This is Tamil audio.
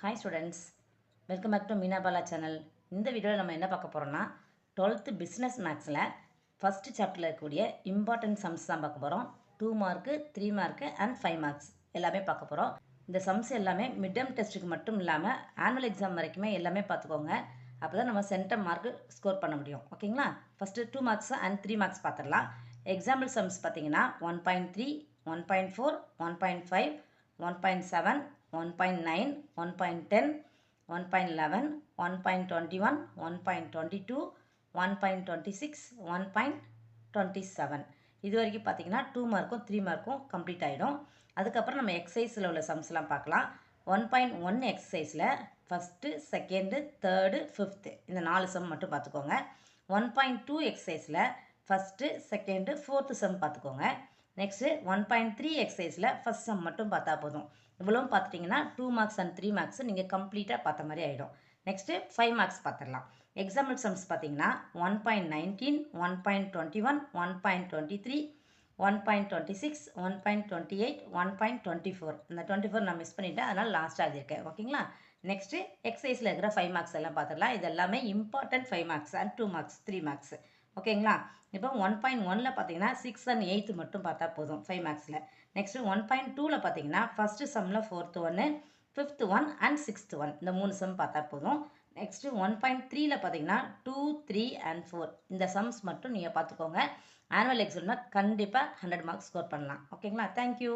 Hi students, welcome back to Meena Bala channel. இந்த வீடியோவில் நம்ம என்ன பார்க்க போகிறோம்னா 12th பிஸ்னஸ் மேக்ஸில் ஃபஸ்ட்டு சாப்டரில் இருக்கக்கூடிய இம்பார்ட்டன்ட் சம்ஸ் தான் பார்க்க போகிறோம். 2 மார்க்கு 3 மார்க்கு அண்ட் 5 மார்க்ஸ் எல்லாமே பார்க்க போகிறோம். இந்த சம்ஸ் எல்லாமே மிட் டேர்ம் டெஸ்ட்டுக்கு மட்டும் இல்லாமல் ஆனுவல் எக்ஸாம் வரைக்குமே எல்லாமே பார்த்துக்கோங்க. அப்போ தான் நம்ம சென்டம் மார்க்கு ஸ்கோர் பண்ண முடியும். ஓகேங்களா? ஃபஸ்ட்டு 2 மார்க்ஸ் அண்ட் 3 மார்க்ஸ் பார்த்துடலாம். எக்ஸாம்பிள் சம்ஸ் பார்த்தீங்கன்னா 1.3, 1.4, 1.5, 1.7, 1.9, 1.10, 1.11, 1.21, 1.22, 1.26, 1.27 இது வரைக்கும் பார்த்தீங்கன்னா 2 மார்க்கும் 3 மார்க்கும் கம்ப்ளீட் ஆகிடும். அதுக்கப்புறம் நம்ம எக்ஸசைஸில் உள்ள சம்ஸ்லாம் பார்க்கலாம். 1.1 எக்ஸசைஸில் ஃபஸ்ட்டு, செகண்டு, தேர்டு, ஃபிஃப்த்து இந்த 4 சம் மட்டும் பார்த்துக்கோங்க. 1.2 எக்ஸசைஸில் ஃபஸ்ட்டு, செகண்டு, ஃபோர்த்து சம் பார்த்துக்கோங்க. நெக்ஸ்ட்டு 1.3 எக்ஸசைஸில் ஃபஸ்ட் சம் மட்டும் பார்த்தா போதும். இவ்வளவும் பார்த்துட்டிங்கன்னா 2 மார்க்ஸ் அண்ட் 3 மார்க்ஸ் நீங்கள் கம்ப்ளீட்டாக பார்த்த மாதிரி ஆகிடும். நெக்ஸ்ட்டு 5 மார்க்ஸ் பார்த்துடலாம். எக்ஸாம்பிள் சம்ஸ் பார்த்தீங்கன்னா 1.19, 1.21, 1.23, 1.26, 1.28, 1.24 இந்த 24 நான் மிஸ் பண்ணிவிட்டேன், அதனால் லாஸ்ட்டாக எழுதியிருக்கேன். ஓகேங்களா? நெக்ஸ்ட்டு எக்ஸசைஸில் இருக்கிற 5 மார்க்ஸ் எல்லாம் பார்த்துடலாம். இது எல்லாமே important 5 marks and 2 marks 3 marks. ஓகேங்களா? இப்போ 1.1ல் பார்த்தீங்கன்னா 6 அண்ட் 8 மட்டும் பார்த்தா போதும் 5 மார்க்ஸில். நெக்ஸ்ட்டு 1.2ல் பார்த்தீங்கன்னா ஃபஸ்ட்டு சம்மில் 4th 1, 5th 1 அண்ட் 6th 1 இந்த 3 சம் பார்த்தா போதும். நெக்ஸ்ட்டு 1.3ல் பார்த்தீங்கன்னா 2, 3 அண்ட் 4 இந்த சம்ஸ் மட்டும் நீங்கள் பார்த்துக்கோங்க. ஆனுவல் எக்ஸாமில் கண்டிப்பாக 100 மார்க்ஸ் ஸ்கோர் பண்ணலாம். ஓகேங்களா? தேங்க்யூ.